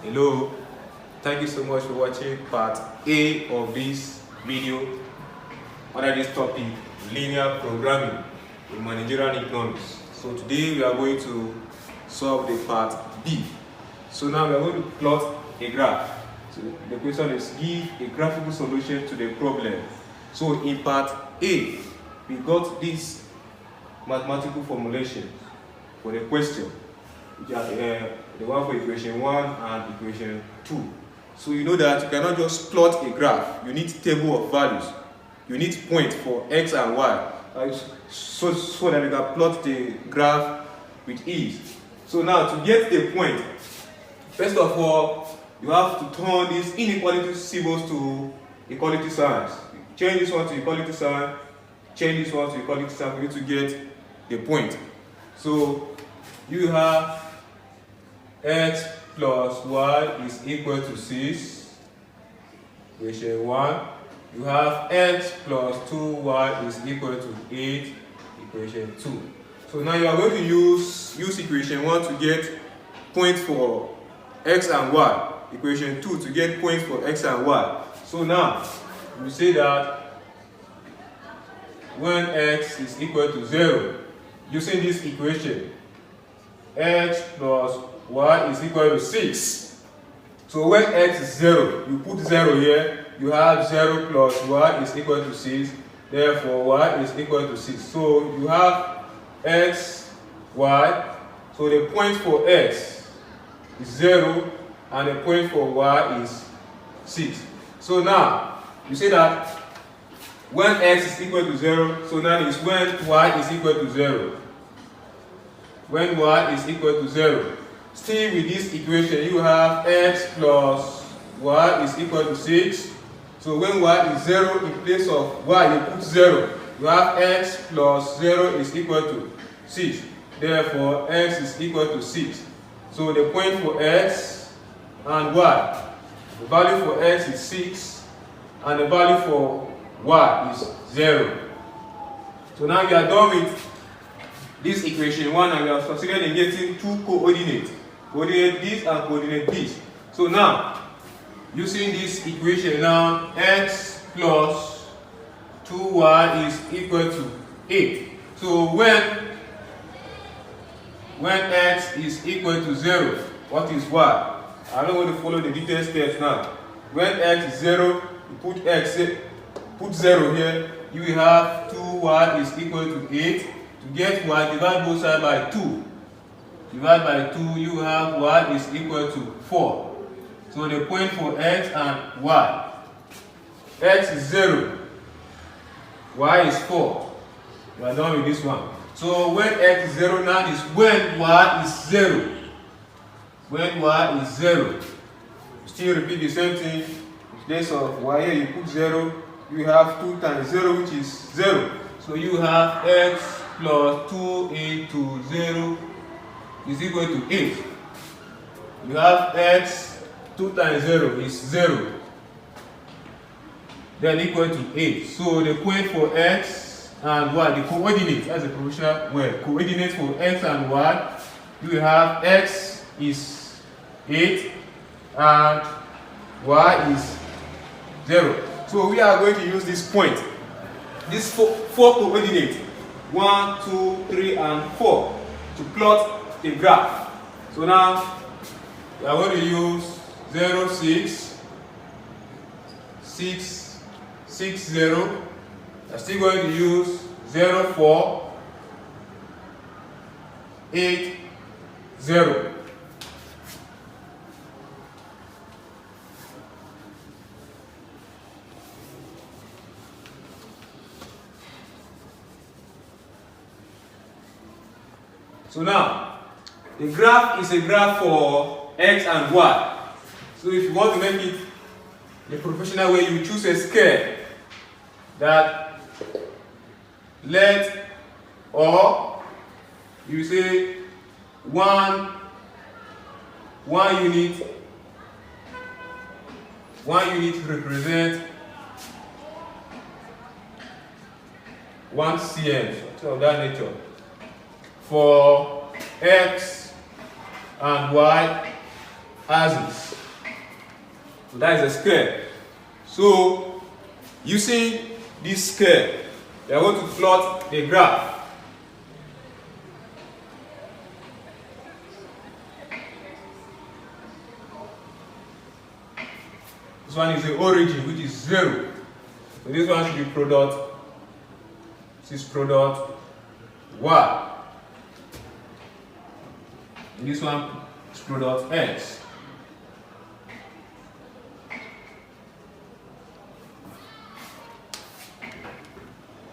Hello, thank you so much for watching part A of this video under this topic, linear programming in managerial economics. So today we are going to solve the part B. So now we are going to plot a graph. So the question is, give a graphical solution to the problem. So in part A, we got this mathematical formulation for the question, which are the one for equation 1 and equation 2. So you know that you cannot just plot a graph. You need table of values. You need points for x and y, so that you can plot the graph with ease. So now to get the point, first of all, you have to turn these inequality symbols to equality signs. Change this one to equality sign, change this one to equality sign for you to get the point. So you have x plus y is equal to 6, equation 1. You have x plus 2y is equal to 8, equation 2. So now you are going to use equation 1 to get points for x and y, equation 2 to get points for x and y. So now we say that when x is equal to 0, using this equation, x plus y is equal to 6. So when x is 0, you put 0 here, you have 0 plus y is equal to 6, therefore y is equal to 6. So you have x, y, so the point for x is 0 and the point for y is 6. So now, you say that when x is equal to 0, so that is when y is equal to 0. When y is equal to 0. Still with this equation, you have x plus y is equal to 6. So when y is 0, in place of y, you put 0. You have x plus 0 is equal to 6. Therefore, x is equal to 6. So the point for x and y, the value for x is 6, and the value for y is 0. So now we are done with this equation 1, and we have succeeded in getting two coordinates. Coordinate this and coordinate this. So now, using this equation now, x plus 2y is equal to 8. So when x is equal to 0, what is y? I don't want to follow the detailed steps now. When x is 0, you put 0 here, you will have 2y is equal to 8. To get y, divide both sides by 2. Divide by 2, you have y is equal to 4. So the point for x and y. X is 0. Y is 4. We are done with this one. So when x is 0 now is when y is 0. When y is 0. Still repeat the same thing. In place of y here you put 0. You have 2 times 0, which is 0. So you have x plus 2 into 0 is equal to 8. You have x, 2 times 0 is 0. Then equal to 8. So the point for x and y, the coordinates, as a professional word, coordinates for x and y, you have x is 8 and y is 0. So we are going to use this point, these four coordinates, 1, 2, 3, and 4, to plot a graph. So now we are going to use 0, 6, 6, 6, 0. We are still going to use 0, 4, 8, 0. So now, the graph is a graph for x and y. So if you want to make it the professional way, you choose a scale that let, or you say one unit represent 1 cm, something of that nature. For x and y, axis. So that is a square. So using this square, we are going to plot the graph. This one is the origin, which is 0. So this one should be product. This is product y. And this one is product x.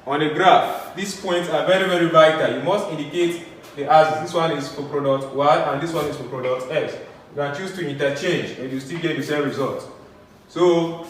On the graph, these points are very, very vital. You must indicate the axis. This one is for product y and this one is for product x. You can choose to interchange and you still get the same result. So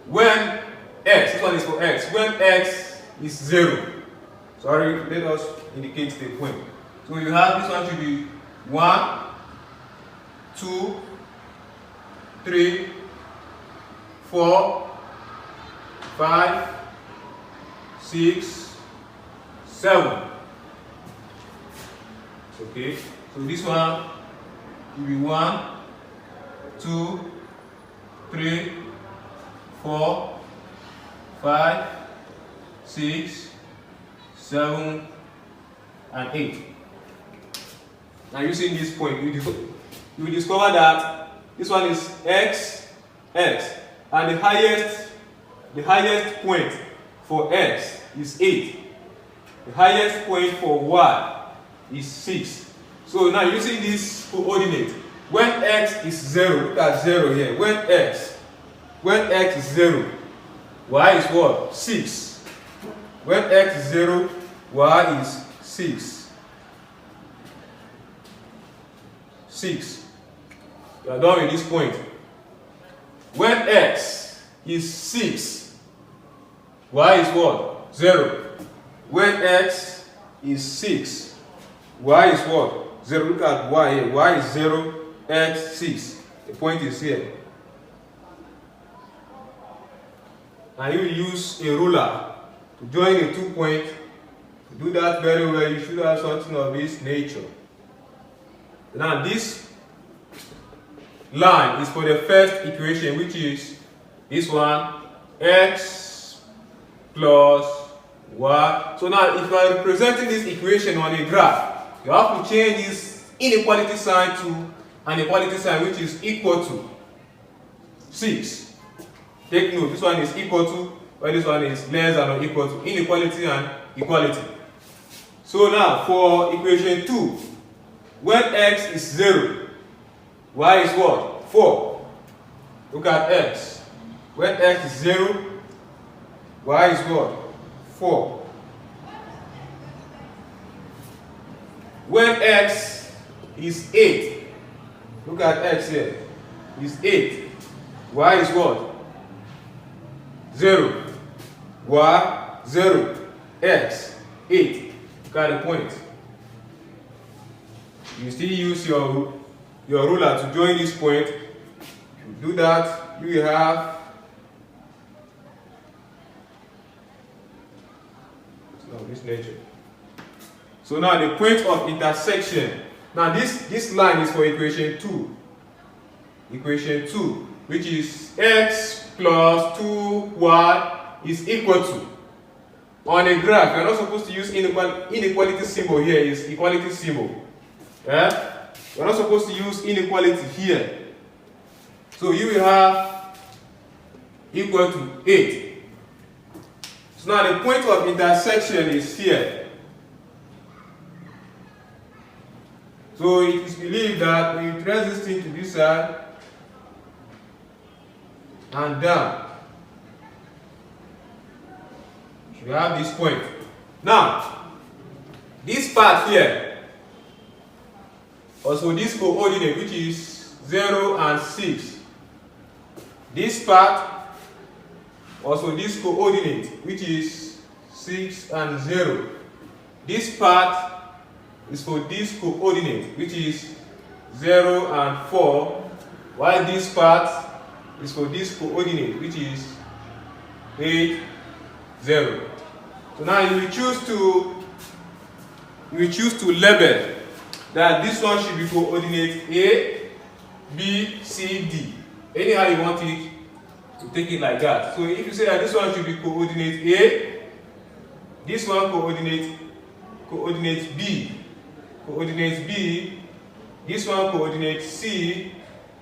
when x, this one is for x, when x is 0, sorry, let us indicate the point. So you have this one should be 1, 2, 3, 4, 5, 6, 7. Okay, so this one will be 1, 2, 3, 4, 5, 6, 7, and 8. Now using this point, you will discover that this one is x, x, and the highest point for x is 8. The highest point for y is 6. So now using this coordinate, when x is 0, look at 0 here. When x is 0, y is what? 6. When x is 0, y is 6. 6. You are done with this point. When x is 6, y is what? 0. When x is 6, y is what? 0. Look at y here. Y is 0, x 6. The point is here. And you use a ruler to join the 2 points. To do that very well, you should have something of this nature. Now this line is for the first equation, which is this one, x plus y. So now if you are representing this equation on a graph, you have to change this inequality sign to an equality sign which is equal to 6. Take note, this one is equal to, while this one is less than or equal to. Inequality and equality. So now for equation 2, when x is 0, y is what? 4. Look at x. When x is 0, y is what? 4. When x is 8, look at x here, is 8. Y is what? 0. Y, 0. X, 8. Look at the point. You still use your ruler to join this point. If you do that, you will have this nature. So now the point of intersection. Now this line is for equation 2. Equation 2, which is x plus 2y is equal to. On a graph, you're not supposed to use inequality symbol here, is equality symbol. Yeah? You're not supposed to use inequality here. So you will have equal to 8. So now the point of intersection is here. So it is believed that when you trace this thing to this side and down, you have this point. Now, this part here, also this coordinate, which is 0 and 6. This part, also this coordinate, which is 6 and 0. This part is for this coordinate, which is 0 and 4, while this part is for this coordinate, which is 8, 0. So now you will choose to label that this one should be coordinate A, B, C, D. Anyhow you want it, you take it like that. So if you say that this one should be coordinate A, this one coordinate B, this one coordinate C,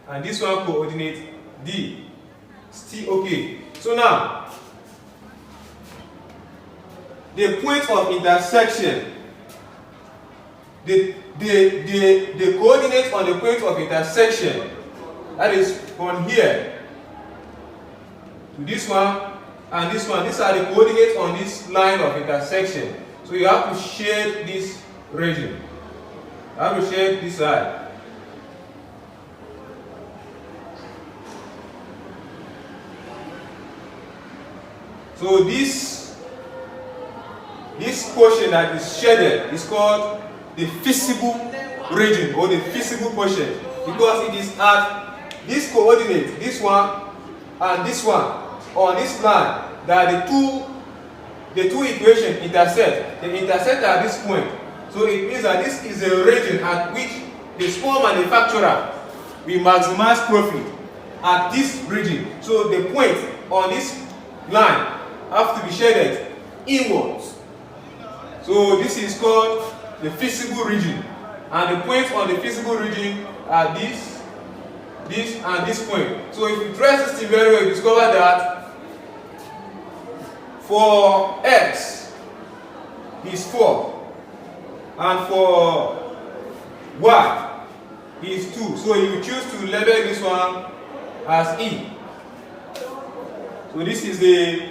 and this one coordinate D. Still okay. So now, the point of intersection, the coordinates on the point of intersection, that is from here to this one and this one. These are the coordinates on this line of intersection. So you have to shade this region. You have to shade this side. So this portion that is shaded is called the feasible region or the feasible portion, because it is at this coordinate, this one and this one on this line, that the two equations intersect. They intersect at this point. So it means that this is a region at which the small manufacturer will maximize profit at this region. So the point on this line have to be shaded inwards. So this is called the feasible region, and the points on the feasible region are this and this point. So if you trace this thing very well, you discover that for X is 4 and for Y is 2. So you choose to label this one as E. So this is the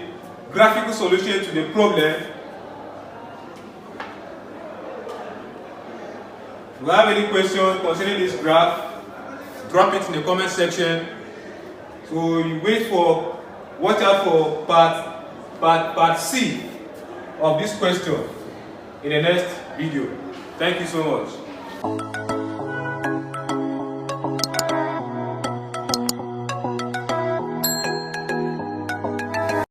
graphical solution to the problem. If you have any question concerning this graph, drop it in the comment section. So you watch out for part C of this question in the next video. Thank you so much.